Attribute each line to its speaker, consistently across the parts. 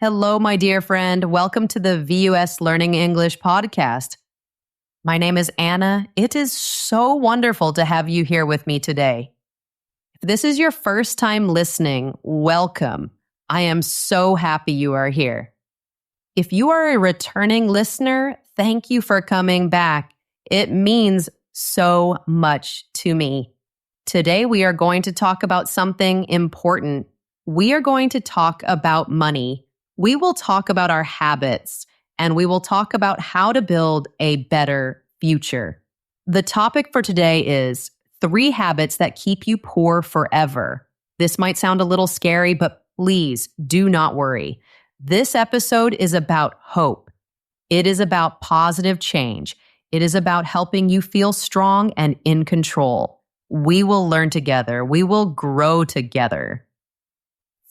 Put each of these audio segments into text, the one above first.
Speaker 1: Hello, my dear friend. Welcome to the VUS Learning English podcast. My name is Anna. It is so wonderful to have you here with me today. If this is your first time listening, welcome. I am so happy you are here. If you are a returning listener, thank you for coming back. It means so much to me. Today, we are going to talk about something important. We are going to talk about money. We will talk about our habits, and we will talk about how to build a better future. The topic for today is 3 habits that keep you poor forever. This might sound a little scary, but please do not worry. This episode is about hope. It is about positive change. It is about helping you feel strong and in control. We will learn together. We will grow together.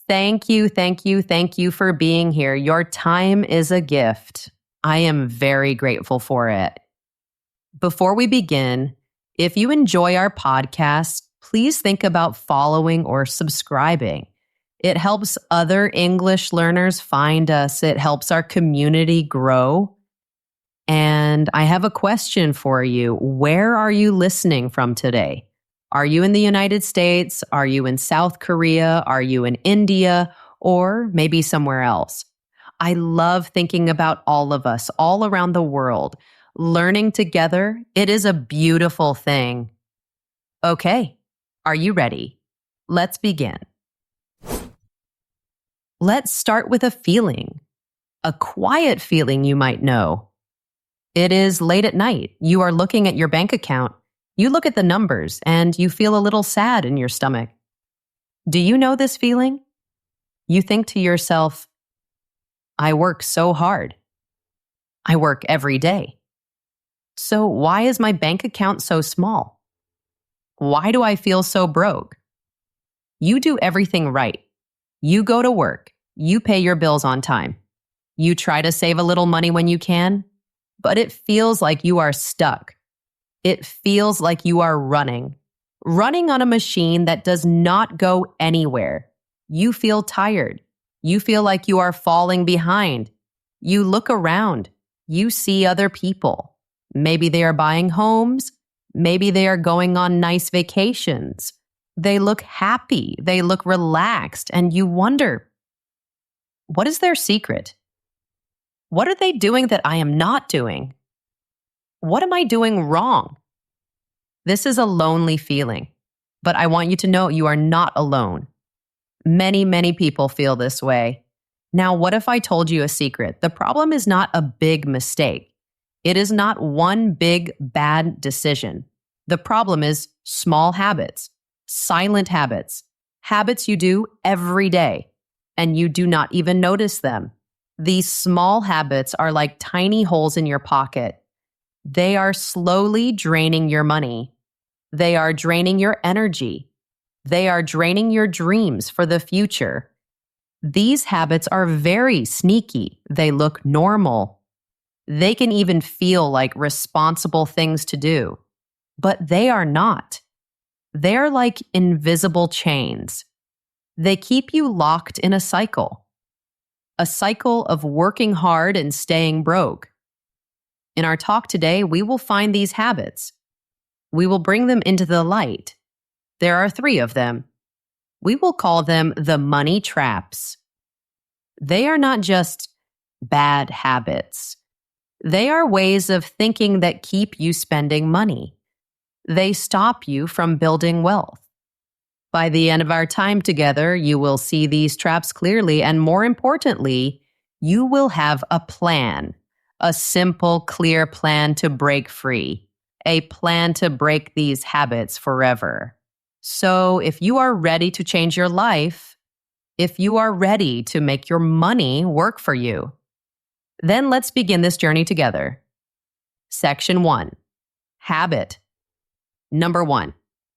Speaker 1: Thank you for being here. Your time is a gift. I am very grateful for it. Before we begin, if you enjoy our podcast, please think about following or subscribing. It helps other English learners find us. It helps our community grow. And I have a question for you. Where are you listening from today? Are you in the United States? Are you in South Korea? Are you in India? Or maybe somewhere else? I love thinking about all of us, all around the world. Learning together, it is a beautiful thing. Okay, are you ready? Let's begin. Let's start with a feeling. A quiet feeling you might know. It is late at night. You are looking at your bank account. You look at the numbers and you feel a little sad in your stomach. Do you know this feeling? You think to yourself, I work so hard. I work every day. So why is my bank account so small? Why do I feel so broke? You do everything right. You go to work. You pay your bills on time. You try to save a little money when you can, but it feels like you are stuck. It feels like you are running on a machine that does not go anywhere. You feel tired. You feel like you are falling behind. You look around. You see other people. Maybe they are buying homes. Maybe they are going on nice vacations. They look happy. They look relaxed. And you wonder, what is their secret? What are they doing that I am not doing? What am I doing wrong? This is a lonely feeling, but I want you to know you are not alone. Many people feel this way. Now, what if I told you a secret? The problem is not a big mistake. It is not one big bad decision. The problem is small habits, silent habits, habits you do every day, and you do not even notice them. These small habits are like tiny holes in your pocket. They are slowly draining your money. They are draining your energy. They are draining your dreams for the future. These habits are very sneaky. They look normal. They can even feel like responsible things to do, but they are not. They are like invisible chains. They keep you locked in a cycle of working hard and staying broke. In our talk today, we will find these habits. We will bring them into the light. There are 3 of them. We will call them the money traps. They are not just bad habits. They are ways of thinking that keep you spending money. They stop you from building wealth. By the end of our time together, you will see these traps clearly, and more importantly, you will have a plan. A simple, clear plan to break free. A plan to break these habits forever. So if you are ready to change your life, if you are ready to make your money work for you, then let's begin this journey together. Section 1. Habit. Number 1.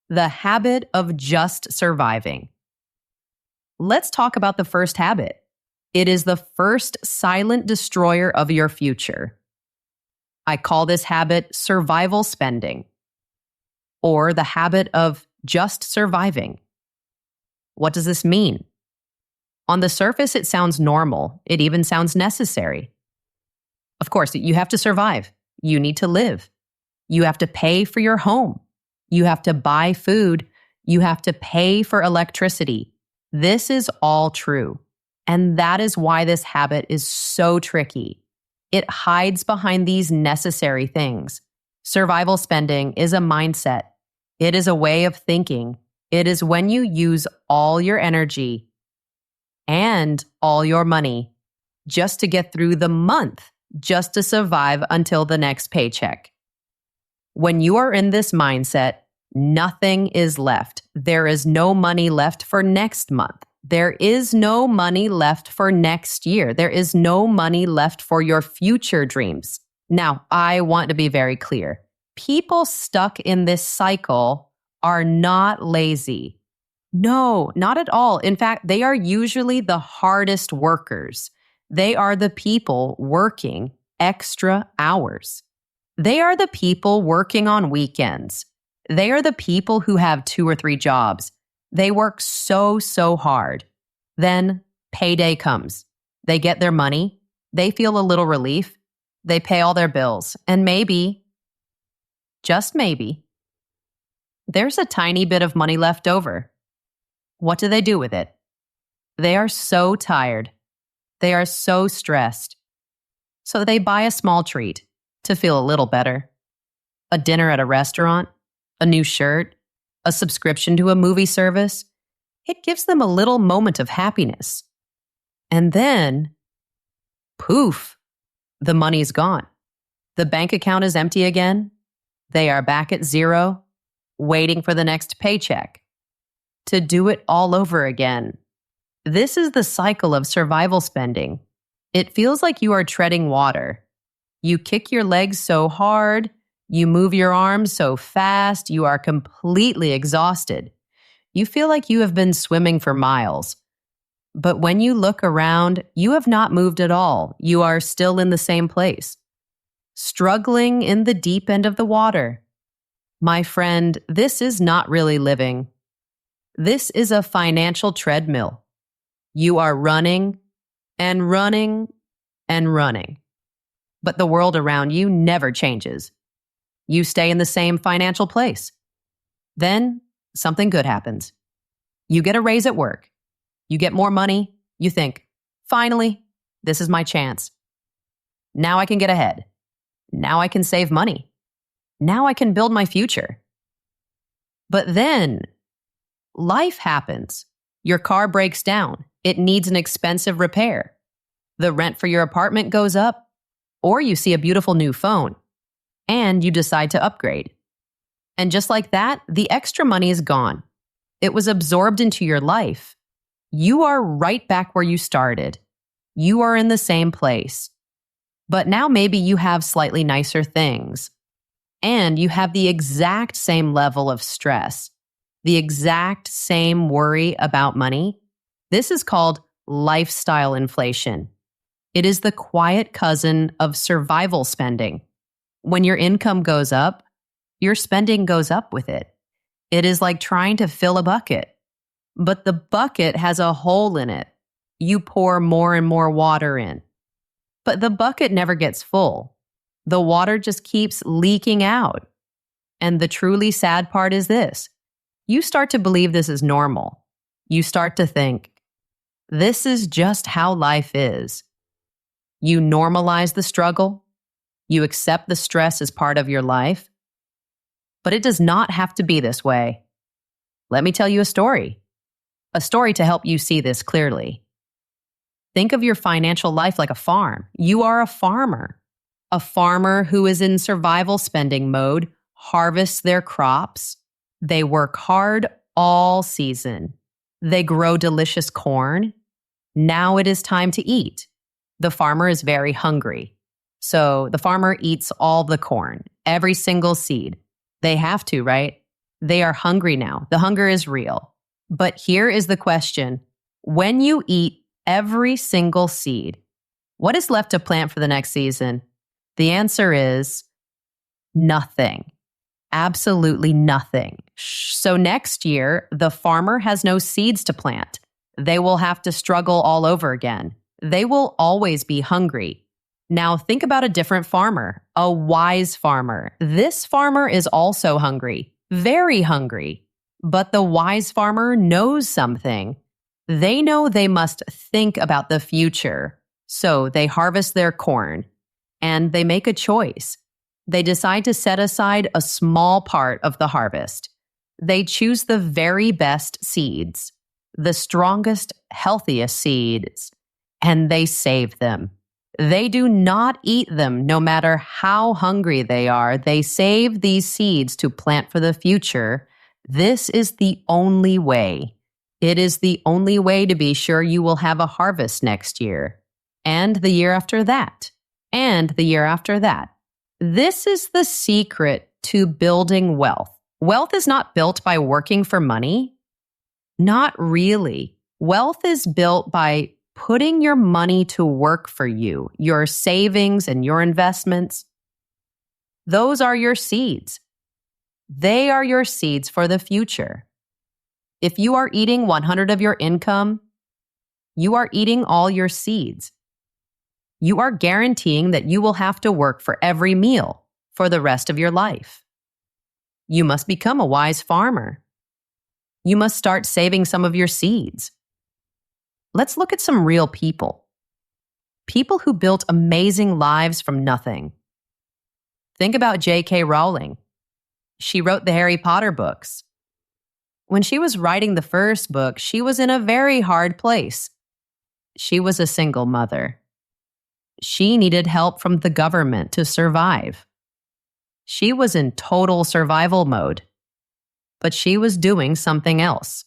Speaker 1: The habit of just surviving. Let's talk about the first habit. It is the first silent destroyer of your future. I call this habit survival spending, or the habit of just surviving. What does this mean? On the surface, it sounds normal. It even sounds necessary. Of course, you have to survive. You need to live. You have to pay for your home. You have to buy food. You have to pay for electricity. This is all true. And that is why this habit is so tricky. It hides behind these necessary things. Survival spending is a mindset. It is a way of thinking. It is when you use all your energy and all your money just to get through the month, just to survive until the next paycheck. When you are in this mindset, nothing is left. There is no money left for next month. There is no money left for next year. There is no money left for your future dreams. Now, I want to be very clear. People stuck in this cycle are not lazy. No, not at all. In fact, they are usually the hardest workers. They are the people working extra hours. They are the people working on weekends. They are the people who have 2 or 3 jobs. They work so hard. Then payday comes. They get their money. They feel a little relief. They pay all their bills. And maybe, just maybe, there's a tiny bit of money left over. What do they do with it? They are so tired. They are so stressed. So they buy a small treat to feel a little better. A dinner at a restaurant, a new shirt, a subscription to a movie service. It gives them a little moment of happiness. And then, poof, the money's gone. The bank account is empty again. They are back at zero, waiting for the next paycheck. To do it all over again. This is the cycle of survival spending. It feels like you are treading water. You kick your legs so hard, you move your arms so fast, you are completely exhausted. You feel like you have been swimming for miles. But when you look around, you have not moved at all. You are still in the same place, struggling in the deep end of the water. My friend, this is not really living. This is a financial treadmill. You are running and running and running. But the world around you never changes. You stay in the same financial place. Then something good happens. You get a raise at work. You get more money. You think, finally, this is my chance. Now I can get ahead. Now I can save money. Now I can build my future. But then life happens. Your car breaks down. It needs an expensive repair. The rent for your apartment goes up, or you see a beautiful new phone, and you decide to upgrade. And just like that, the extra money is gone. It was absorbed into your life. You are right back where you started. You are in the same place. But now maybe you have slightly nicer things, and you have the exact same level of stress, the exact same worry about money. This is called lifestyle inflation. It is the quiet cousin of survival spending. When your income goes up, your spending goes up with it. It is like trying to fill a bucket, but the bucket has a hole in it. You pour more and more water in, but the bucket never gets full. The water just keeps leaking out. And the truly sad part is this. You start to believe this is normal. You start to think, this is just how life is. You normalize the struggle. You accept the stress as part of your life. But it does not have to be this way. Let me tell you a story to help you see this clearly. Think of your financial life like a farm. You are a farmer who is in survival spending mode, harvests their crops. They work hard all season. They grow delicious corn. Now it is time to eat. The farmer is very hungry. So the farmer eats all the corn, every single seed. They have to, right? They are hungry now. The hunger is real. But here is the question. When you eat every single seed, what is left to plant for the next season? The answer is nothing. Absolutely nothing. So next year, the farmer has no seeds to plant. They will have to struggle all over again. They will always be hungry. Now think about a different farmer, a wise farmer. This farmer is also hungry, very hungry. But the wise farmer knows something. They know they must think about the future. So they harvest their corn and they make a choice. They decide to set aside a small part of the harvest. They choose the very best seeds, the strongest, healthiest seeds, and they save them. They do not eat them no matter how hungry they are. They save these seeds to plant for the future. This is the only way. It is the only way to be sure you will have a harvest next year, and the year after that, and the year after that. This is the secret to building wealth. Wealth is not built by working for money. Not really. Wealth is built by putting your money to work for you, your savings and your investments. Those are your seeds. They are your seeds for the future. If you are eating 100 of your income, you are eating all your seeds. You are guaranteeing that you will have to work for every meal for the rest of your life. You must become a wise farmer. You must start saving some of your seeds. Let's look at some real people. People who built amazing lives from nothing. Think about J.K. Rowling. She wrote the Harry Potter books. When she was writing the first book, she was in a very hard place. She was a single mother. She needed help from the government to survive. She was in total survival mode, but she was doing something else.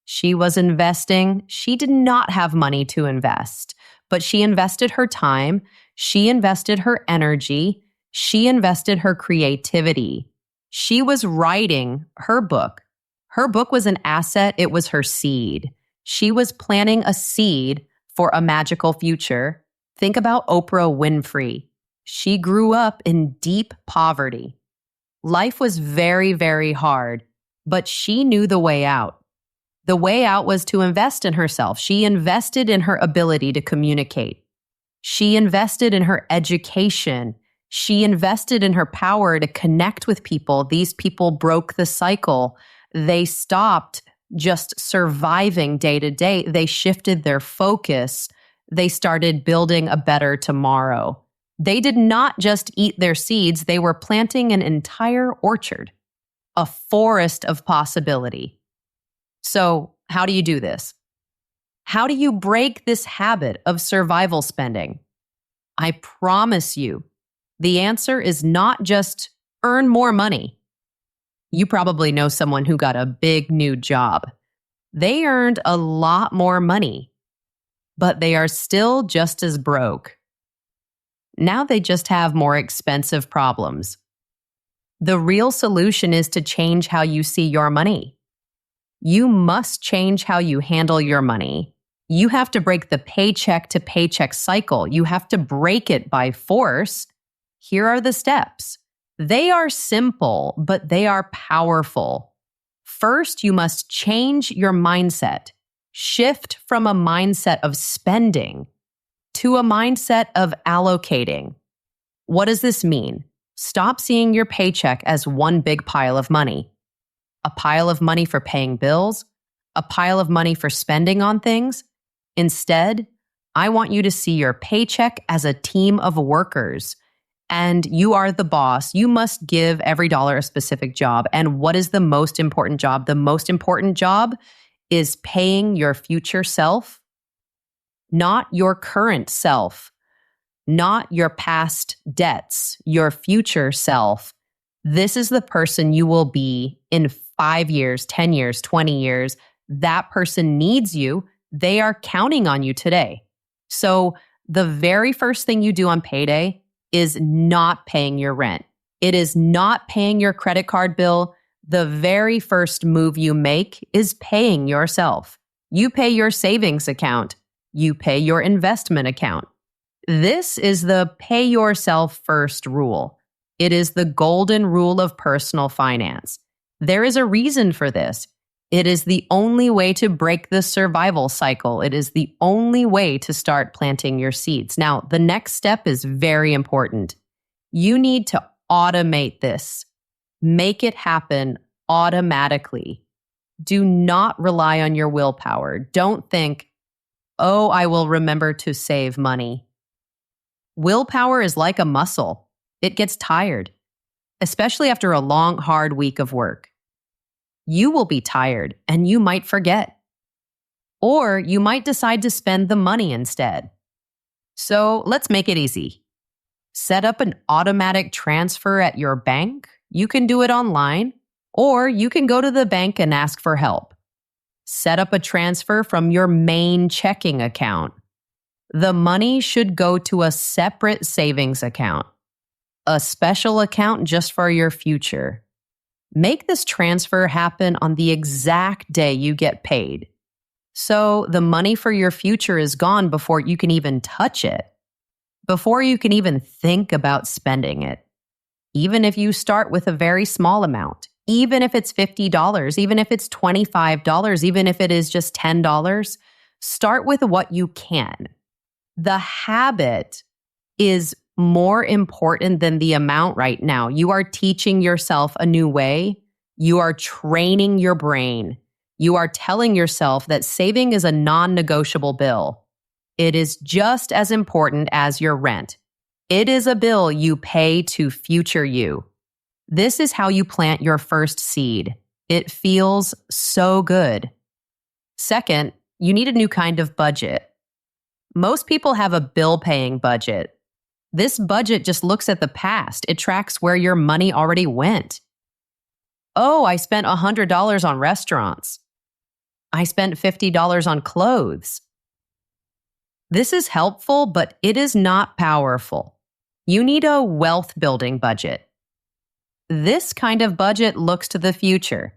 Speaker 1: She was investing. She did not have money to invest, but she invested her time. She invested her energy. She invested her creativity. She was writing her book. Her book was an asset. It was her seed. She was planting a seed for a magical future. Think about Oprah Winfrey. She grew up in deep poverty. Life was very, very hard, but she knew the way out. The way out was to invest in herself. She invested in her ability to communicate. She invested in her education. She invested in her power to connect with people. These people broke the cycle. They stopped just surviving day to day. They shifted their focus. They started building a better tomorrow. They did not just eat their seeds. They were planting an entire orchard, a forest of possibility. So, how do you do this? How do you break this habit of survival spending? I promise you, the answer is not just earn more money. You probably know someone who got a big new job. They earned a lot more money, but they are still just as broke. Now they just have more expensive problems. The real solution is to change how you see your money. You must change how you handle your money. You have to break the paycheck to paycheck cycle. You have to break it by force. Here are the steps. They are simple, but they are powerful. First, you must change your mindset. Shift from a mindset of spending to a mindset of allocating. What does this mean? Stop seeing your paycheck as one big pile of money. A pile of money for paying bills, a pile of money for spending on things. Instead, I want you to see your paycheck as a team of workers. And you are the boss. You must give every dollar a specific job. And what is the most important job? The most important job is paying your future self, not your current self, not your past debts, your future self. This is the person you will be in 5 years, 10 years, 20 years. That person needs you. They are counting on you today. So the very first thing you do on payday is not paying your rent. It is not paying your credit card bill. The very first move you make is paying yourself. You pay your savings account. You pay your investment account. This is the pay yourself first rule. It is the golden rule of personal finance. There is a reason for this. It is the only way to break the survival cycle. It is the only way to start planting your seeds. Now, the next step is very important. You need to automate this. Make it happen automatically. Do not rely on your willpower. Don't think, oh, I will remember to save money. Willpower is like a muscle. It gets tired, especially after a long, hard week of work. You will be tired and you might forget. Or you might decide to spend the money instead. So let's make it easy. Set up an automatic transfer at your bank. You can do it online, or you can go to the bank and ask for help. Set up a transfer from your main checking account. The money should go to a separate savings account, a special account just for your future. Make this transfer happen on the exact day you get paid. So the money for your future is gone before you can even touch it, before you can even think about spending it. Even if you start with a very small amount, even if it's $50, even if it's $25, even if it is just $10, start with what you can. The habit is more important than the amount right now. You are teaching yourself a new way. You are training your brain. You are telling yourself that saving is a non-negotiable bill. It is just as important as your rent. It is a bill you pay to future you. This is how you plant your first seed. It feels so good. Second, you need a new kind of budget. Most people have a bill-paying budget. This budget just looks at the past. It tracks where your money already went. Oh, I spent $100 on restaurants. I spent $50 on clothes. This is helpful, but it is not powerful. You need a wealth-building budget. This kind of budget looks to the future.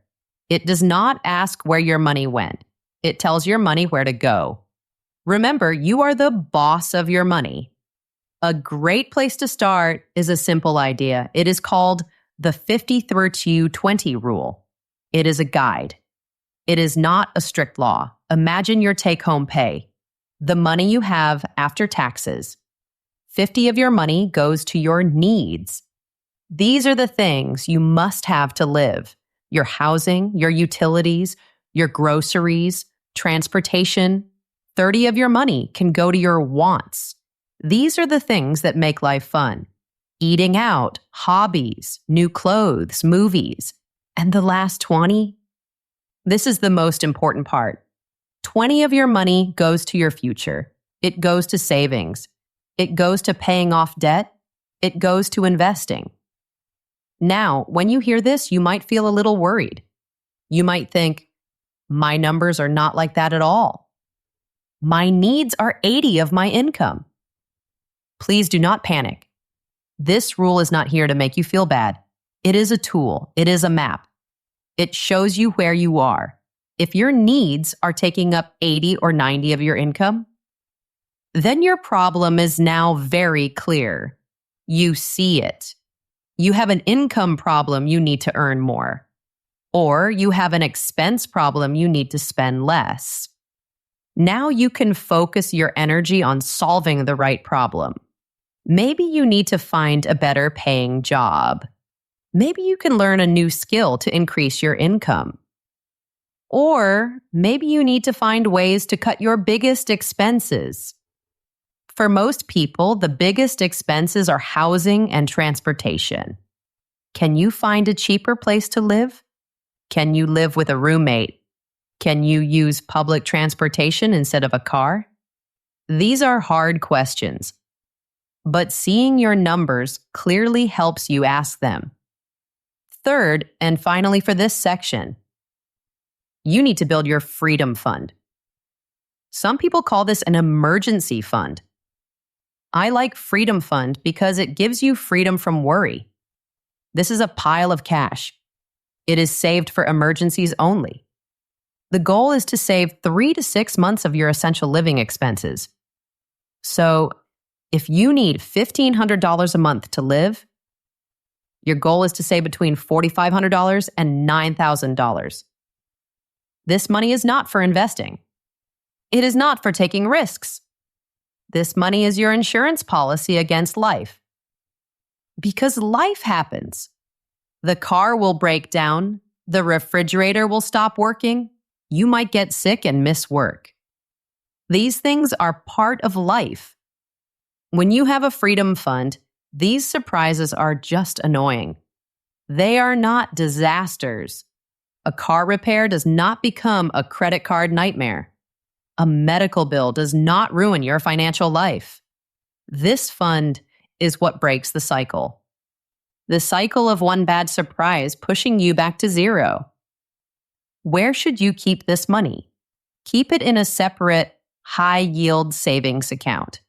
Speaker 1: It does not ask where your money went. It tells your money where to go. Remember, you are the boss of your money. A great place to start is a simple idea. It is called the 50-30-20 rule. It is a guide. It is not a strict law. Imagine your take-home pay, the money you have after taxes. 50 of your money goes to your needs. These are the things you must have to live: your housing, your utilities, your groceries, transportation. 30 of your money can go to your wants. These are the things that make life fun: eating out, hobbies, new clothes, movies. And the last 20? This is the most important part. 20 of your money goes to your future. It goes to savings. It goes to paying off debt. It goes to investing. Now, when you hear this, you might feel a little worried. You might think, my numbers are not like that at all. My needs are 80 of my income. Please do not panic. This rule is not here to make you feel bad. It is a tool. It is a map. It shows you where you are. If your needs are taking up 80 or 90 of your income, then your problem is now very clear. You see it. You have an income problem, you need to earn more. Or you have an expense problem, you need to spend less. Now you can focus your energy on solving the right problem. Maybe you need to find a better paying job. Maybe you can learn a new skill to increase your income. Or maybe you need to find ways to cut your biggest expenses. For most people, the biggest expenses are housing and transportation. Can you find a cheaper place to live? Can you live with a roommate? Can you use public transportation instead of a car? These are hard questions, but seeing your numbers clearly helps you ask them. Third, and finally for this section, you need to build your freedom fund. Some people call this an emergency fund. I like Freedom Fund because it gives you freedom from worry. This is a pile of cash. It is saved for emergencies only. The goal is to save 3 to 6 months of your essential living expenses. So, if you need $1,500 a month to live, your goal is to save between $4,500 and $9,000. This money is not for investing. It is not for taking risks. This money is your insurance policy against life. Because life happens. The car will break down. The refrigerator will stop working. You might get sick and miss work. These things are part of life. When you have a freedom fund, these surprises are just annoying. They are not disasters. A car repair does not become a credit card nightmare. A medical bill does not ruin your financial life. This fund is what breaks the cycle. The cycle of one bad surprise pushing you back to zero. Where should you keep this money? Keep it in a separate high-yield savings account.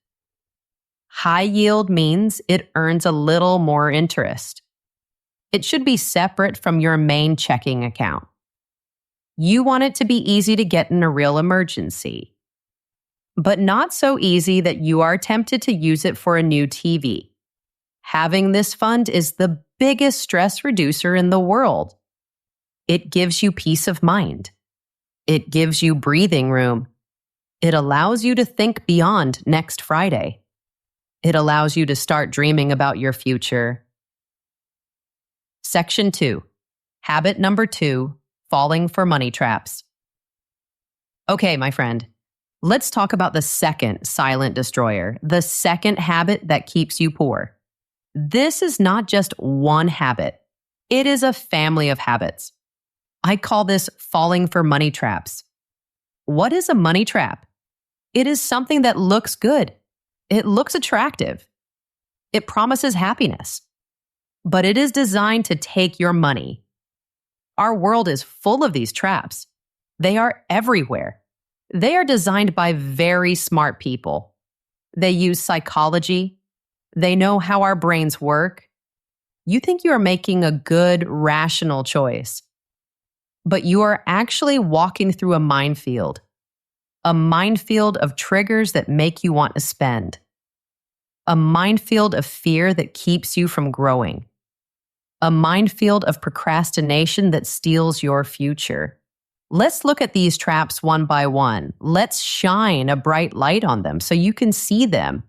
Speaker 1: High yield means it earns a little more interest. It should be separate from your main checking account. You want it to be easy to get in a real emergency, but not so easy that you are tempted to use it for a new TV. Having this fund is the biggest stress reducer in the world. It gives you peace of mind. It gives you breathing room. It allows you to think beyond next Friday. It allows you to start dreaming about your future. Section 2. Habit number 2, falling for money traps. Okay, my friend, let's talk about the second silent destroyer, the second habit that keeps you poor. This is not just one habit. It is a family of habits. I call this falling for money traps. What is a money trap? It is something that looks good. It looks attractive. It promises happiness. But it is designed to take your money. Our world is full of these traps. They are everywhere. They are designed by very smart people. They use psychology. They know how our brains work. You think you are making a good, rational choice. But you are actually walking through a minefield of triggers that make you want to spend, a minefield of fear that keeps you from growing, a minefield of procrastination that steals your future. Let's look at these traps one by one. Let's shine a bright light on them so you can see them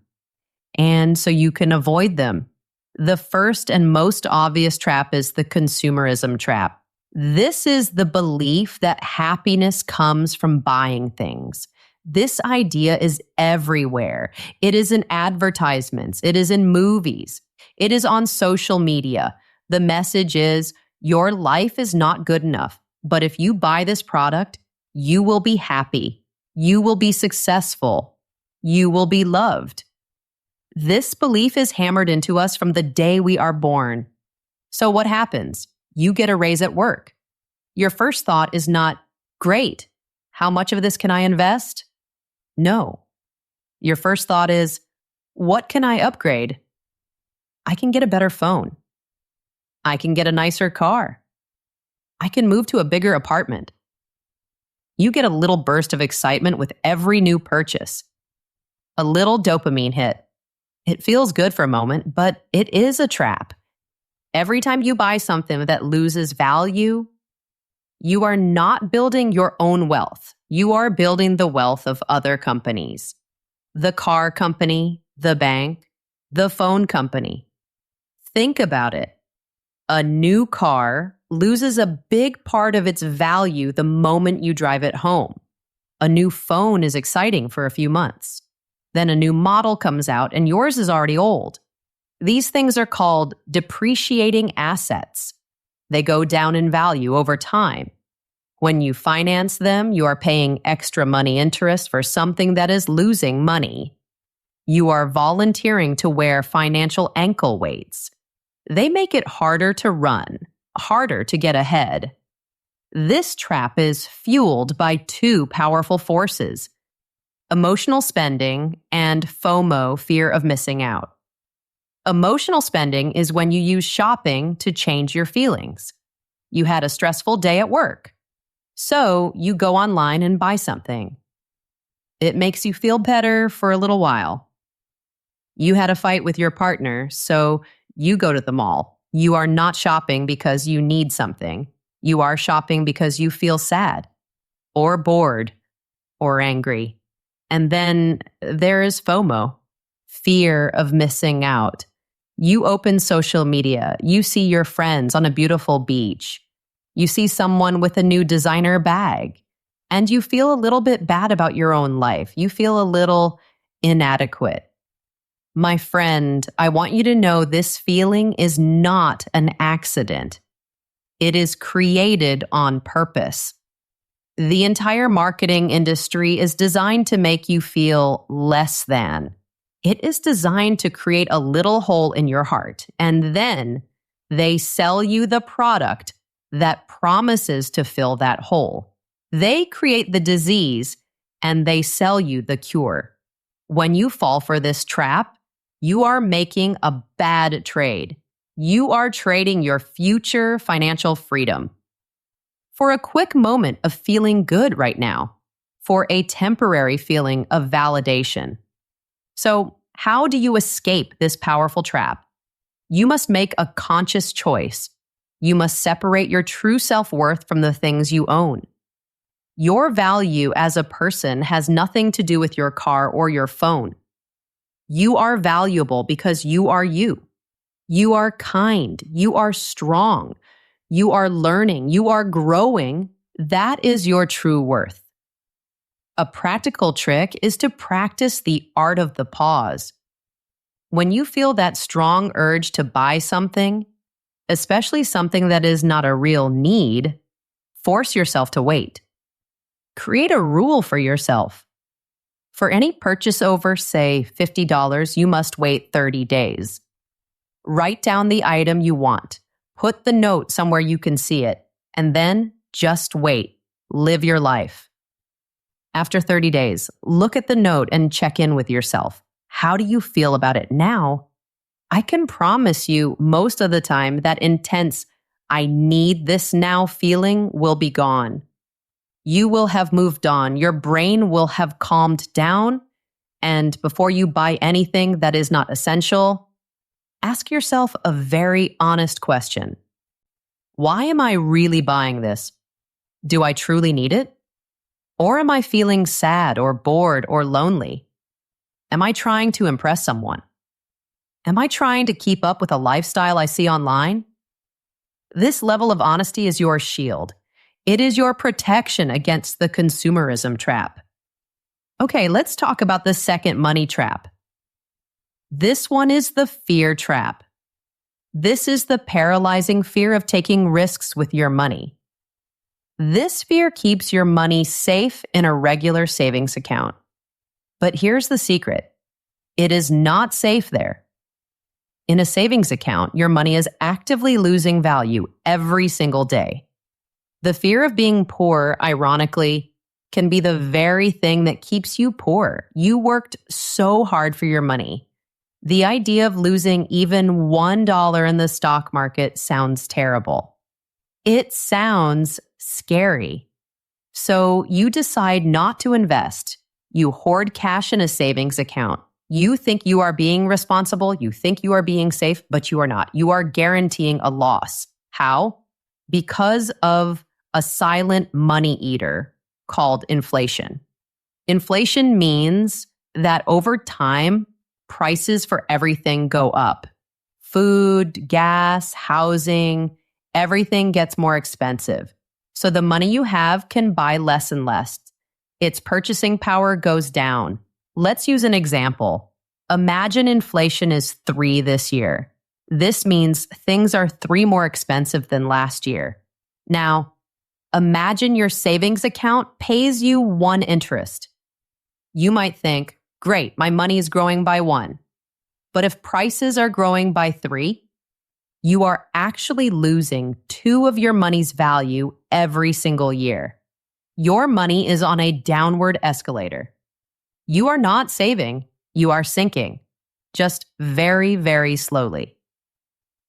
Speaker 1: and so you can avoid them. The first and most obvious trap is the consumerism trap. This is the belief that happiness comes from buying things. This idea is everywhere. It is in advertisements. It is in movies. It is on social media. The message is, your life is not good enough, but if you buy this product, you will be happy. You will be successful. You will be loved. This belief is hammered into us from the day we are born. So what happens? You get a raise at work. Your first thought is not, great, how much of this can I invest? No. Your first thought is, what can I upgrade? I can get a better phone. I can get a nicer car. I can move to a bigger apartment. You get a little burst of excitement with every new purchase. A little dopamine hit. It feels good for a moment, but it is a trap. Every time you buy something that loses value, you are not building your own wealth. You are building the wealth of other companies. The car company, the bank, the phone company. Think about it. A new car loses a big part of its value the moment you drive it home. A new phone is exciting for a few months. Then a new model comes out and yours is already old. These things are called depreciating assets. They go down in value over time. When you finance them, you are paying extra money interest for something that is losing money. You are volunteering to wear financial ankle weights. They make it harder to run, harder to get ahead. This trap is fueled by two powerful forces: emotional spending and FOMO, fear of missing out. Emotional spending is when you use shopping to change your feelings. You had a stressful day at work, so you go online and buy something. It makes you feel better for a little while. You had a fight with your partner, so you go to the mall. You are not shopping because you need something. You are shopping because you feel sad. or bored or angry. And then there is FOMO, fear of missing out. You open social media, you see your friends on a beautiful beach, you see someone with a new designer bag, and you feel a little bit bad about your own life. You feel a little inadequate. My friend, I want you to know this feeling is not an accident. It is created on purpose. The entire marketing industry is designed to make you feel less than. It is designed to create a little hole in your heart, and then they sell you the product that promises to fill that hole. They create the disease, and they sell you the cure. When you fall for this trap, you are making a bad trade. You are trading your future financial freedom for a quick moment of feeling good right now, for a temporary feeling of validation. So, how do you escape this powerful trap? You must make a conscious choice. You must separate your true self-worth from the things you own. Your value as a person has nothing to do with your car or your phone. You are valuable because you are you. You are kind. You are strong. You are learning. You are growing. That is your true worth. A practical trick is to practice the art of the pause. When you feel that strong urge to buy something, especially something that is not a real need, force yourself to wait. Create a rule for yourself. For any purchase over, say, $50, you must wait 30 days. Write down the item you want. Put the note somewhere you can see it. And then just wait. Live your life. After 30 days, look at the note and check in with yourself. How do you feel about it now? I can promise you most of the time that intense, I need this now feeling will be gone. You will have moved on. Your brain will have calmed down. And before you buy anything that is not essential, ask yourself a very honest question. Why am I really buying this? Do I truly need it? Or am I feeling sad or bored or lonely? Am I trying to impress someone? Am I trying to keep up with a lifestyle I see online? This level of honesty is your shield. It is your protection against the consumerism trap. Okay, let's talk about the second money trap. This one is the fear trap. This is the paralyzing fear of taking risks with your money. This fear keeps your money safe in a regular savings account. But here's the secret. It is not safe there. In a savings account, your money is actively losing value every single day. The fear of being poor, ironically, can be the very thing that keeps you poor. You worked so hard for your money. The idea of losing even $1 in the stock market sounds terrible. It sounds scary. So you decide not to invest. You hoard cash in a savings account. You think you are being responsible. You think you are being safe, but you are not. You are guaranteeing a loss. How? Because of a silent money eater called inflation. Inflation means that over time, prices for everything go up. Food, gas, housing, everything gets more expensive. So the money you have can buy less and less. Its purchasing power goes down. Let's use an example. Imagine inflation is 3 this year. This means things are 3 more expensive than last year. Now, imagine your savings account pays you 1 interest. You might think, great, my money is growing by 1. But if prices are growing by 3, you are actually losing 2 of your money's value every single year. Your money is on a downward escalator. You are not saving, you are sinking, just very, very slowly.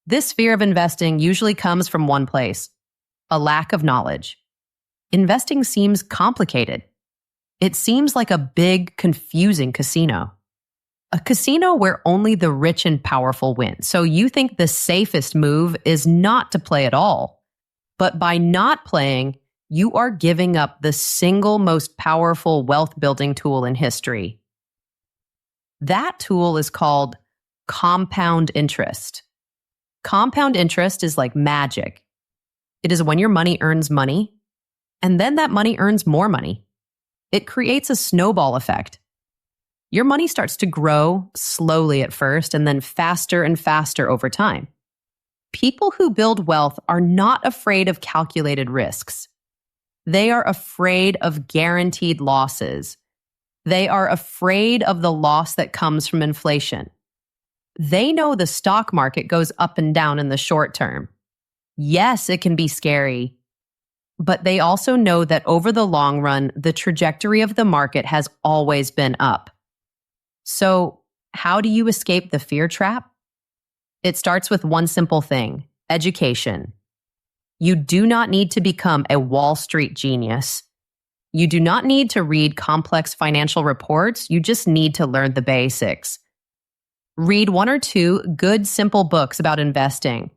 Speaker 1: This fear of investing usually comes from one place: a lack of knowledge. Investing seems complicated. It seems like a big, confusing casino. A casino where only the rich and powerful win. So you think the safest move is not to play at all. But by not playing, you are giving up the single most powerful wealth building tool in history. That tool is called compound interest. Compound interest is like magic. It is when your money earns money, and then that money earns more money. It creates a snowball effect. Your money starts to grow slowly at first and then faster and faster over time. People who build wealth are not afraid of calculated risks. They are afraid of guaranteed losses. They are afraid of the loss that comes from inflation. They know the stock market goes up and down in the short term. Yes, it can be scary, but they also know that over the long run, the trajectory of the market has always been up. So, how do you escape the fear trap? It starts with one simple thing: education. You do not need to become a Wall Street genius. You do not need to read complex financial reports. You just need to learn the basics. Read one or two good, simple books about investing.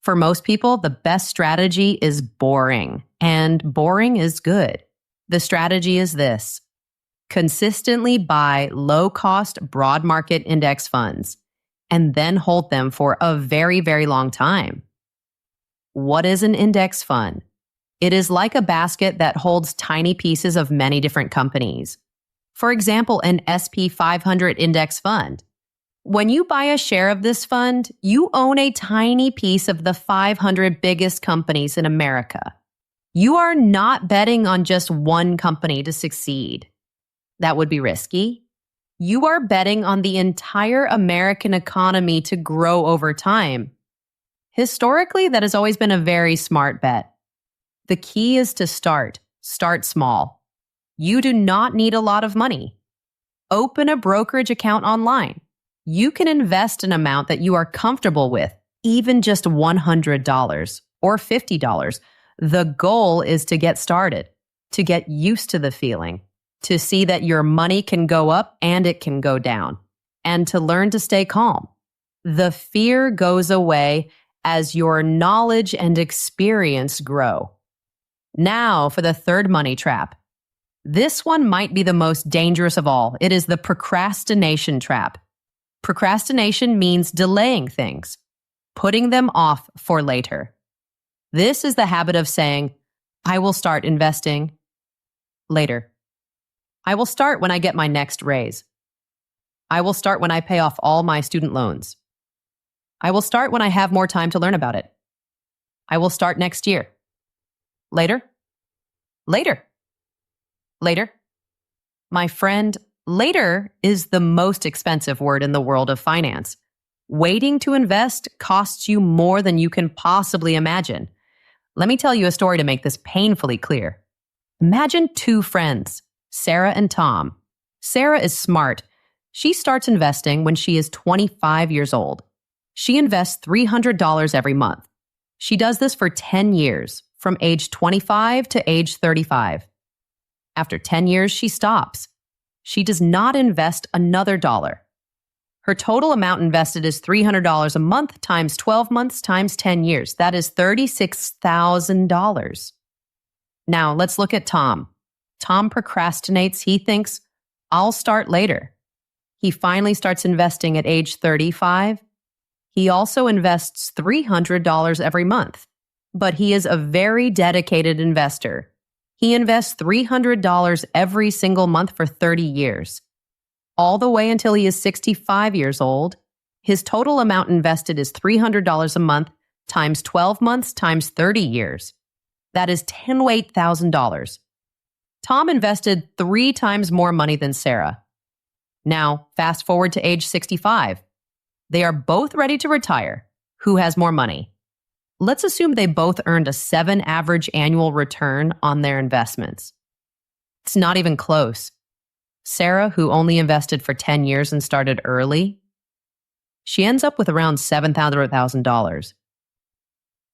Speaker 1: For most people, the best strategy is boring, and boring is good. The strategy is this: consistently buy low-cost, broad market index funds, and then hold them for a very, very long time. What is an index fund? It is like a basket that holds tiny pieces of many different companies. For example, an SP 500 index fund. When you buy a share of this fund, you own a tiny piece of the 500 biggest companies in America. You are not betting on just one company to succeed. That would be risky. You are betting on the entire American economy to grow over time. Historically, that has always been a very smart bet. The key is to start small. You do not need a lot of money. Open a brokerage account online. You can invest an amount that you are comfortable with, even just $100 or $50. The goal is to get started, to get used to the feeling, to see that your money can go up and it can go down, and to learn to stay calm. The fear goes away as your knowledge and experience grow. Now for the third money trap. This one might be the most dangerous of all. It is the procrastination trap. Procrastination means delaying things, putting them off for later. This is the habit of saying, I will start investing later. I will start when I get my next raise. I will start when I pay off all my student loans. I will start when I have more time to learn about it. I will start next year. Later. Later. Later. My friend, later is the most expensive word in the world of finance. Waiting to invest costs you more than you can possibly imagine. Let me tell you a story to make this painfully clear. Imagine two friends, Sarah and Tom. Sarah is smart. She starts investing when she is 25 years old. She invests $300 every month. She does this for 10 years, from age 25 to age 35. After 10 years, she stops. She does not invest another dollar. Her total amount invested is $300 a month times 12 months times 10 years. That is $36,000. Now, let's look at Tom. Tom procrastinates. He thinks, I'll start later. He finally starts investing at age 35. He also invests $300 every month, but he is a very dedicated investor. He invests $300 every single month for 30 years. All the way until he is 65 years old, his total amount invested is $300 a month times 12 months times 30 years. That is $10,000. Tom invested 3 times more money than Sarah. Now, fast forward to age 65. They are both ready to retire. Who has more money? Let's assume they both earned a 7 average annual return on their investments. It's not even close. Sarah, who only invested for 10 years and started early, she ends up with around $700,000.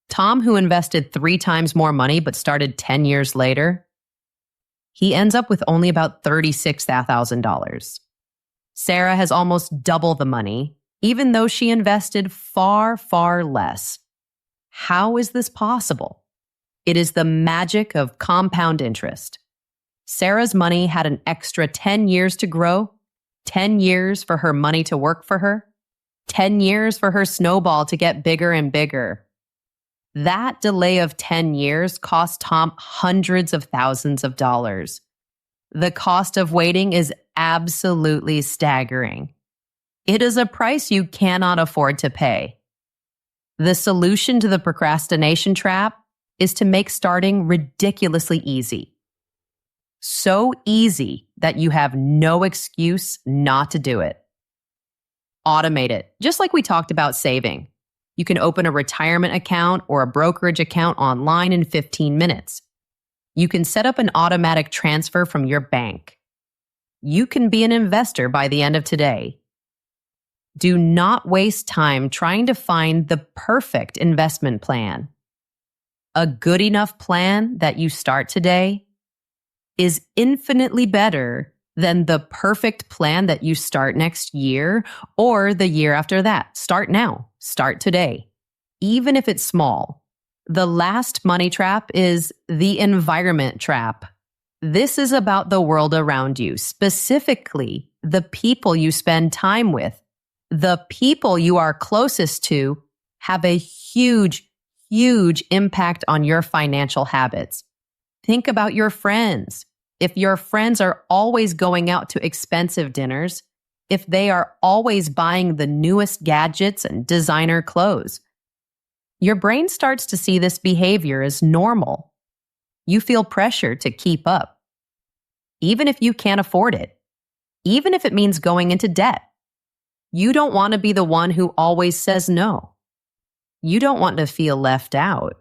Speaker 1: Tom, who invested 3 times more money but started 10 years later, he ends up with only about $36,000. Sarah has almost double the money, even though she invested far, far less. How is this possible? It is the magic of compound interest. Sarah's money had an extra 10 years to grow, 10 years for her money to work for her, 10 years for her snowball to get bigger and bigger. That delay of 10 years cost Tom hundreds of thousands of dollars. The cost of waiting is absolutely staggering. It is a price you cannot afford to pay. The solution to the procrastination trap is to make starting ridiculously easy. So easy that you have no excuse not to do it. Automate it, just like we talked about saving. You can open a retirement account or a brokerage account online in 15 minutes. You can set up an automatic transfer from your bank. You can be an investor by the end of today. Do not waste time trying to find the perfect investment plan. A good enough plan that you start today is infinitely better than the perfect plan that you start next year or the year after that. Start now. Start today. Even if it's small. The last money trap is the environment trap. This is about the world around you, specifically the people you spend time with. The people you are closest to have a huge impact on your financial habits. Think about your friends. If your friends are always going out to expensive dinners, if they are always buying the newest gadgets and designer clothes, your brain starts to see this behavior as normal. You feel pressure to keep up, even if you can't afford it, even if it means going into debt. You don't want to be the one who always says no. You don't want to feel left out.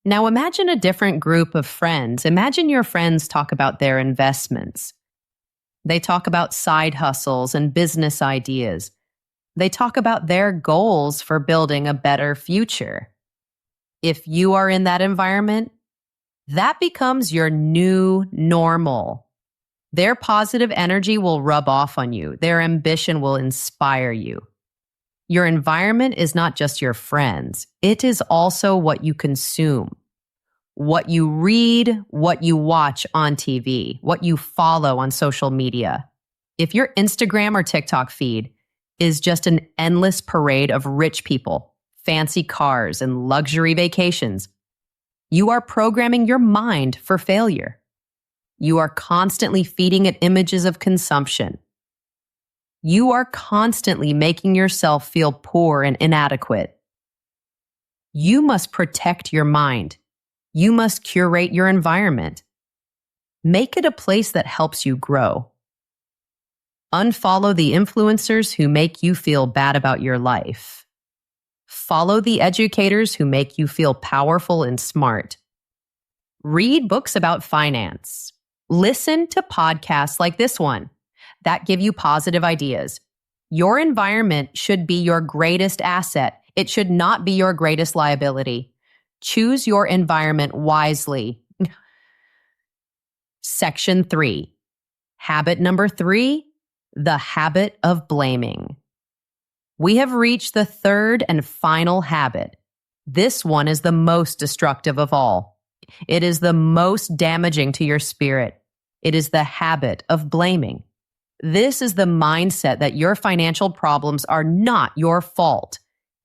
Speaker 1: Now imagine a different group of friends. Imagine your friends talk about their investments. They talk about side hustles and business ideas. They talk about their goals for building a better future. If you are in that environment, that becomes your new normal. Their positive energy will rub off on you. Their ambition will inspire you. Your environment is not just your friends. It is also what you consume, what you read, what you watch on TV, what you follow on social media. If your Instagram or TikTok feed is just an endless parade of rich people, fancy cars, and luxury vacations, you are programming your mind for failure. You are constantly feeding it images of consumption. You are constantly making yourself feel poor and inadequate. You must protect your mind. You must curate your environment. Make it a place that helps you grow. Unfollow the influencers who make you feel bad about your life. Follow the educators who make you feel powerful and smart. Read books about finance. Listen to podcasts like this one that give you positive ideas. Your environment should be your greatest asset. It should not be your greatest liability. Choose your environment wisely. Section 3. Habit number 3, the habit of blaming. We have reached the third and final habit. This one is the most destructive of all. It is the most damaging to your spirit. It is the habit of blaming. This is the mindset that your financial problems are not your fault.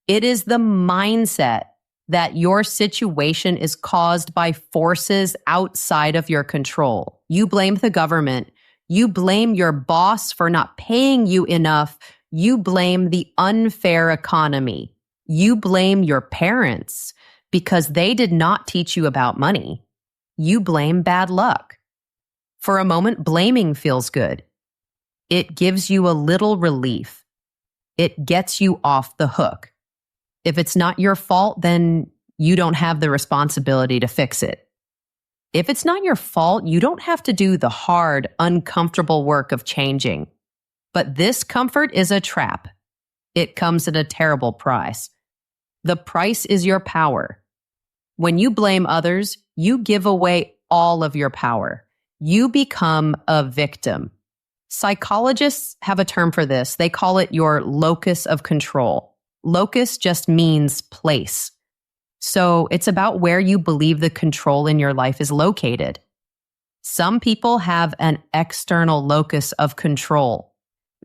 Speaker 1: It is the mindset that your situation is caused by forces outside of your control. You blame the government. You blame your boss for not paying you enough. You blame the unfair economy. You blame your parents because they did not teach you about money. You blame bad luck. For a moment, blaming feels good. It gives you a little relief. It gets you off the hook. If it's not your fault, then you don't have the responsibility to fix it. If it's not your fault, you don't have to do the hard, uncomfortable work of changing. But this comfort is a trap. It comes at a terrible price. The price is your power. When you blame others, you give away all of your power. You become a victim. Psychologists have a term for this. They call it your locus of control. Locus just means place. So it's about where you believe the control in your life is located. Some people have an external locus of control.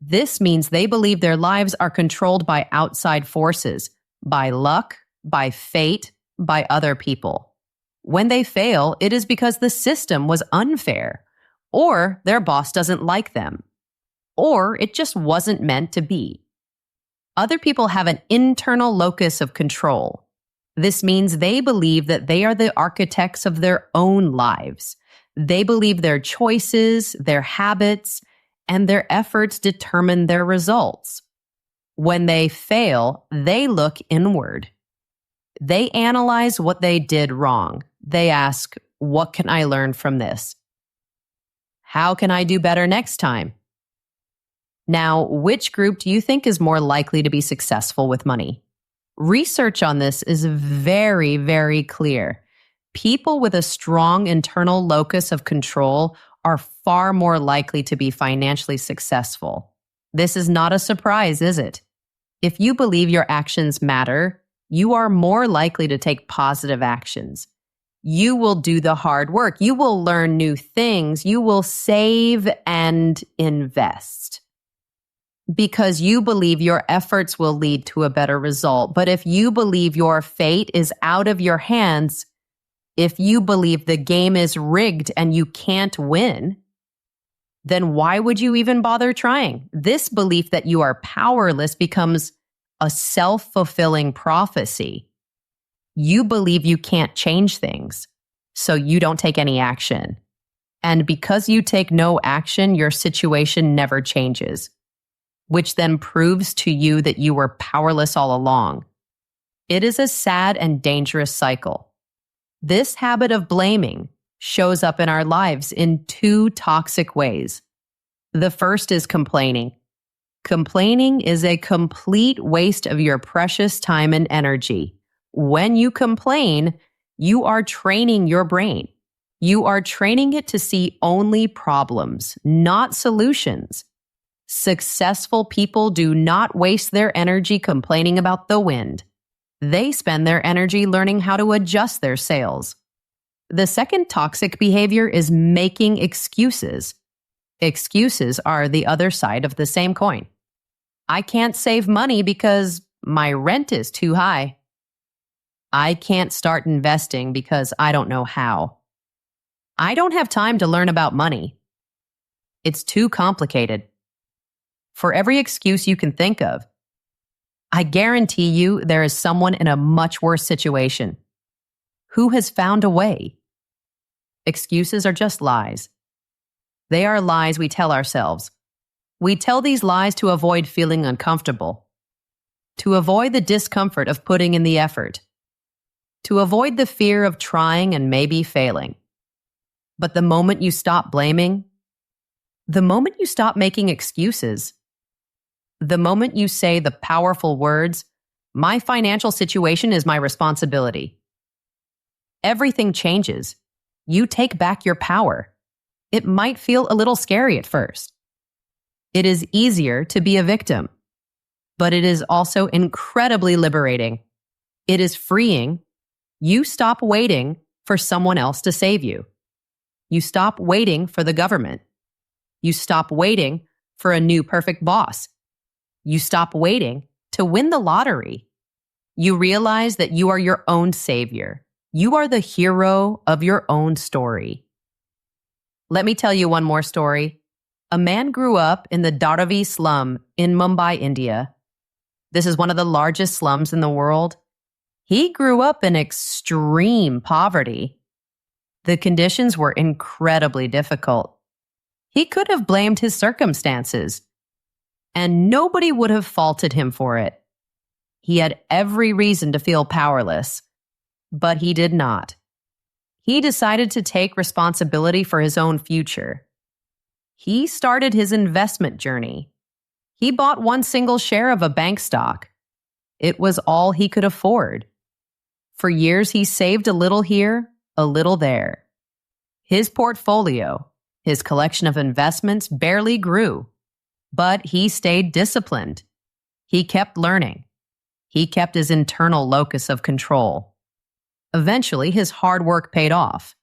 Speaker 1: This means they believe their lives are controlled by outside forces, by luck, by fate, by other people. When they fail, it is because the system was unfair, or their boss doesn't like them, or it just wasn't meant to be. Other people have an internal locus of control. This means they believe that they are the architects of their own lives. They believe their choices, their habits, and their efforts determine their results. When they fail, they look inward. They analyze what they did wrong. They ask, what can I learn from this? How can I do better next time? Now, which group do you think is more likely to be successful with money? Research on this is very, very clear. People with a strong internal locus of control are far more likely to be financially successful. This is not a surprise, is it? If you believe your actions matter, you are more likely to take positive actions. You will do the hard work. You will learn new things. You will save and invest. Because you believe your efforts will lead to a better result. But if you believe your fate is out of your hands, if you believe the game is rigged and you can't win, then why would you even bother trying? This belief that you are powerless becomes a self-fulfilling prophecy. You believe you can't change things, so you don't take any action. And because you take no action, your situation never changes, which then proves to you that you were powerless all along. It is a sad and dangerous cycle. This habit of blaming shows up in our lives in two toxic ways. The first is complaining. Complaining is a complete waste of your precious time and energy. When you complain, you are training your brain. You are training it to see only problems, not solutions. Successful people do not waste their energy complaining about the wind. They spend their energy learning how to adjust their sails. The second toxic behavior is making excuses. Excuses are the other side of the same coin. I can't save money because my rent is too high. I can't start investing because I don't know how. I don't have time to learn about money. It's too complicated. For every excuse you can think of, I guarantee you there is someone in a much worse situation who has found a way. Excuses are just lies. They are lies we tell ourselves. We tell these lies to avoid feeling uncomfortable, to avoid the discomfort of putting in the effort, to avoid the fear of trying and maybe failing. But the moment you stop blaming, the moment you stop making excuses, the moment you say the powerful words, "My financial situation is my responsibility," everything changes. You take back your power. It might feel a little scary at first. It is easier to be a victim, but it is also incredibly liberating. It is freeing. You stop waiting for someone else to save you. You stop waiting for the government. You stop waiting for a new perfect boss. You stop waiting to win the lottery. You realize that you are your own savior. You are the hero of your own story. Let me tell you one more story. A man grew up in the Dharavi slum in Mumbai, India. This is one of the largest slums in the world. He grew up in extreme poverty. The conditions were incredibly difficult. He could have blamed his circumstances, and nobody would have faulted him for it. He had every reason to feel powerless, but he did not. He decided to take responsibility for his own future. He started his investment journey. He bought one single share of a bank stock. It was all he could afford. For years, he saved a little here, a little there. His portfolio, his collection of investments barely grew, but he stayed disciplined. He kept learning. He kept his internal locus of control. Eventually, his hard work paid off.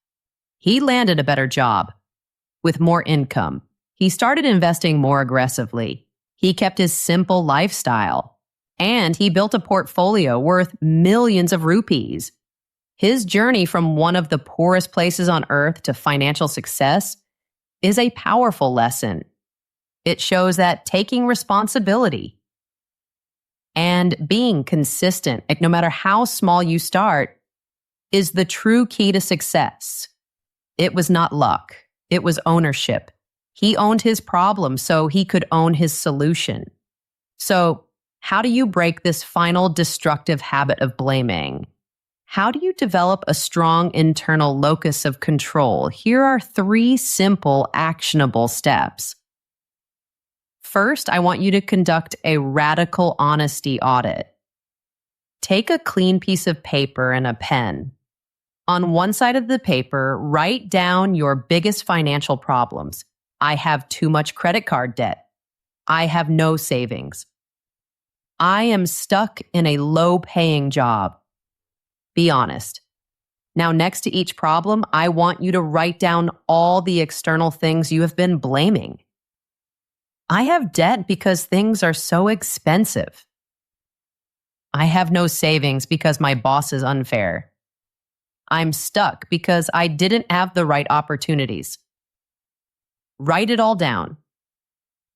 Speaker 1: He landed a better job with more income. He started investing more aggressively. He kept his simple lifestyle. And he built a portfolio worth millions of rupees. His journey from one of the poorest places on earth to financial success is a powerful lesson. It shows that taking responsibility and being consistent, no matter how small you start, is the true key to success. It was not luck. It was ownership. He owned his problem so he could own his solution. So, how do you break this final destructive habit of blaming? How do you develop a strong internal locus of control? Here are 3 simple, actionable steps. First, I want you to conduct a radical honesty audit. Take a clean piece of paper and a pen. On one side of the paper, write down your biggest financial problems. I have too much credit card debt. I have no savings. I am stuck in a low-paying job. Be honest. Now, next to each problem, I want you to write down all the external things you have been blaming. I have debt because things are so expensive. I have no savings because my boss is unfair. I'm stuck because I didn't have the right opportunities. Write it all down.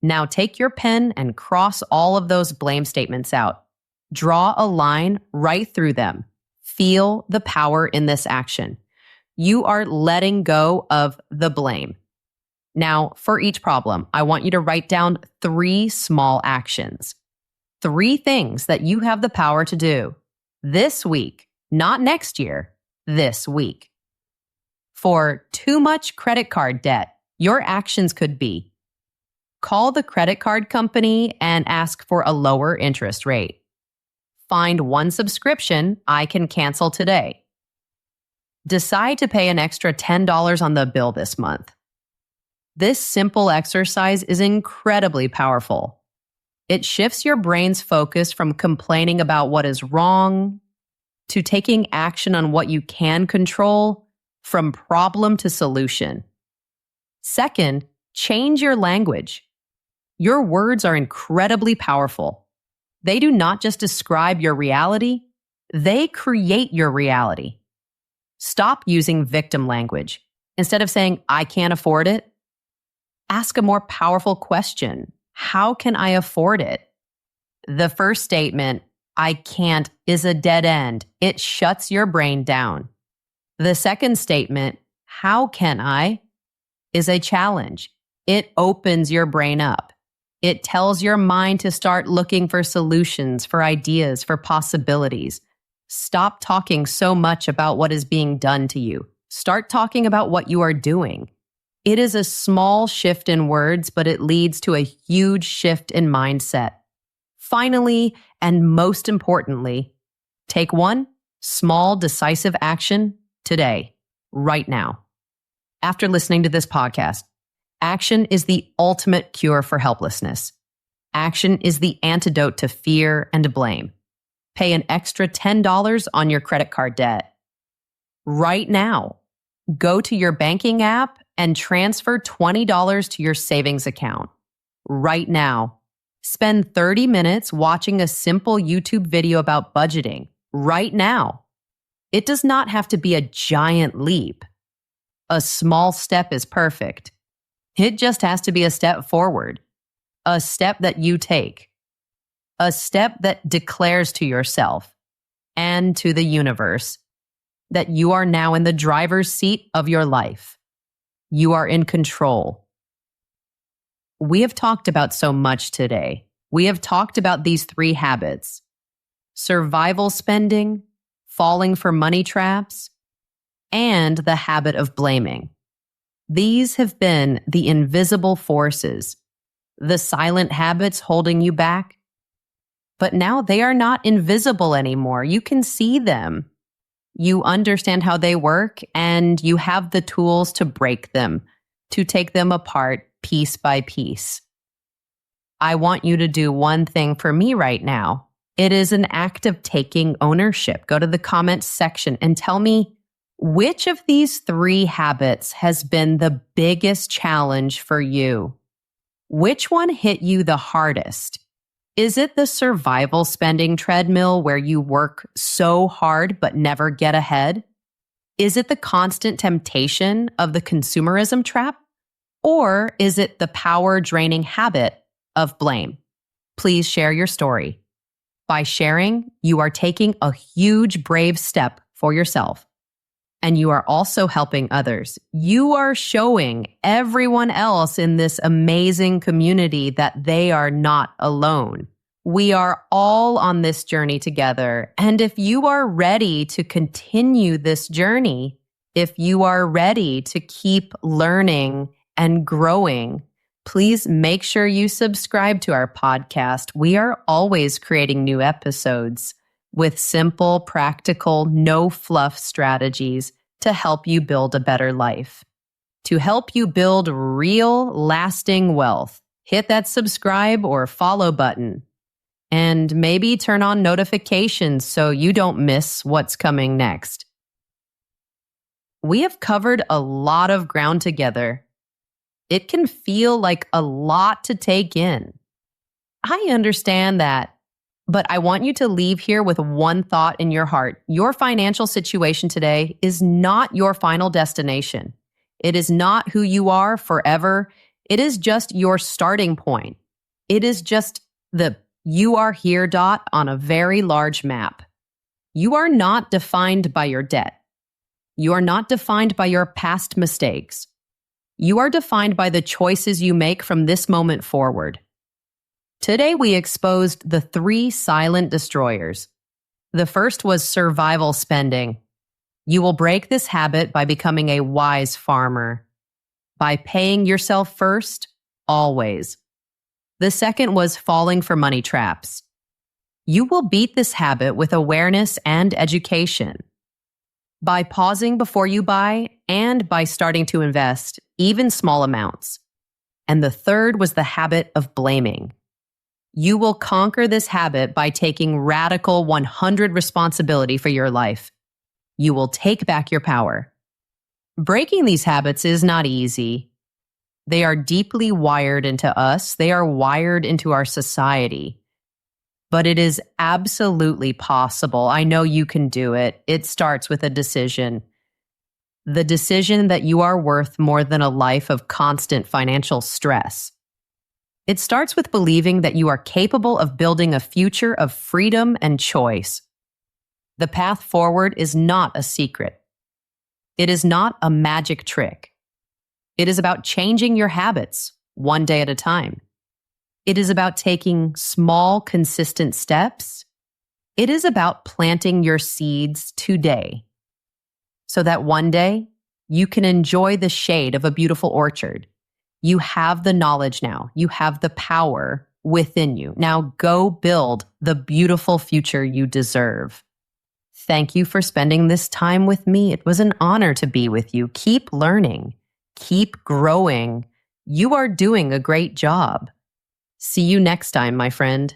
Speaker 1: Now take your pen and cross all of those blame statements out. Draw a line right through them. Feel the power in this action. You are letting go of the blame. Now, for each problem, I want you to write down 3 small actions. 3 things that you have the power to do this week, not next year, this week. For too much credit card debt, your actions could be: call the credit card company and ask for a lower interest rate. Find one subscription I can cancel today. Decide to pay an extra $10 on the bill this month. This simple exercise is incredibly powerful. It shifts your brain's focus from complaining about what is wrong to taking action on what you can control, from problem to solution. Second, change your language. Your words are incredibly powerful. They do not just describe your reality, they create your reality. Stop using victim language. Instead of saying, I can't afford it, ask a more powerful question. How can I afford it? The first statement, I can't, is a dead end. It shuts your brain down. The second statement, how can I, is a challenge. It opens your brain up. It tells your mind to start looking for solutions, for ideas, for possibilities. Stop talking so much about what is being done to you. Start talking about what you are doing. It is a small shift in words, but it leads to a huge shift in mindset. Finally, and most importantly, take one small, decisive action today, right now. After listening to this podcast, action is the ultimate cure for helplessness. Action is the antidote to fear and blame. Pay an extra $10 on your credit card debt. Right now, go to your banking app and transfer $20 to your savings account. Right now, spend 30 minutes watching a simple YouTube video about budgeting. Right now. It does not have to be a giant leap. A small step is perfect. It just has to be a step forward, a step that you take, a step that declares to yourself and to the universe that you are now in the driver's seat of your life. You are in control. We have talked about so much today. We have talked about these 3 habits: survival spending, falling for money traps, and the habit of blaming. These have been the invisible forces, the silent habits holding you back. But now they are not invisible anymore. You can see them. You understand how they work, and you have the tools to break them, to take them apart piece by piece. I want you to do one thing for me right now. It is an act of taking ownership. Go to the comments section and tell me which of these 3 habits has been the biggest challenge for you. Which one hit you the hardest? Is it the survival spending treadmill where you work so hard but never get ahead? Is it the constant temptation of the consumerism trap? Or is it the power-draining habit of blame? Please share your story. By sharing, you are taking a huge, brave step for yourself. And you are also helping others. You are showing everyone else in this amazing community that they are not alone. We are all on this journey together. And if you are ready to continue this journey, if you are ready to keep learning and growing, please make sure you subscribe to our podcast. We are always creating new episodes with simple, practical, no fluff strategies to help you build a better life. To help you build real, lasting wealth, hit that subscribe or follow button. And maybe turn on notifications so you don't miss what's coming next. We have covered a lot of ground together. It can feel like a lot to take in. I understand that, but I want you to leave here with one thought in your heart. Your financial situation today is not your final destination. It is not who you are forever. It is just your starting point. It is just the "you are here" dot on a very large map. You are not defined by your debt. You are not defined by your past mistakes. You are defined by the choices you make from this moment forward. Today, we exposed the 3 silent destroyers. The first was survival spending. You will break this habit by becoming a wise farmer, by paying yourself first, always. The second was falling for money traps. You will beat this habit with awareness and education. By pausing before you buy and by starting to invest, even small amounts. And the third was the habit of blaming. You will conquer this habit by taking radical 100% responsibility for your life. You will take back your power. Breaking these habits is not easy. They are deeply wired into us. They are wired into our society. But it is absolutely possible. I know you can do it. It starts with a decision. The decision that you are worth more than a life of constant financial stress. It starts with believing that you are capable of building a future of freedom and choice. The path forward is not a secret. It is not a magic trick. It is about changing your habits one day at a time. It is about taking small, consistent steps. It is about planting your seeds today so that one day you can enjoy the shade of a beautiful orchard. You have the knowledge now. You have the power within you. Now go build the beautiful future you deserve. Thank you for spending this time with me. It was an honor to be with you. Keep learning. Keep growing. You are doing a great job. See you next time, my friend.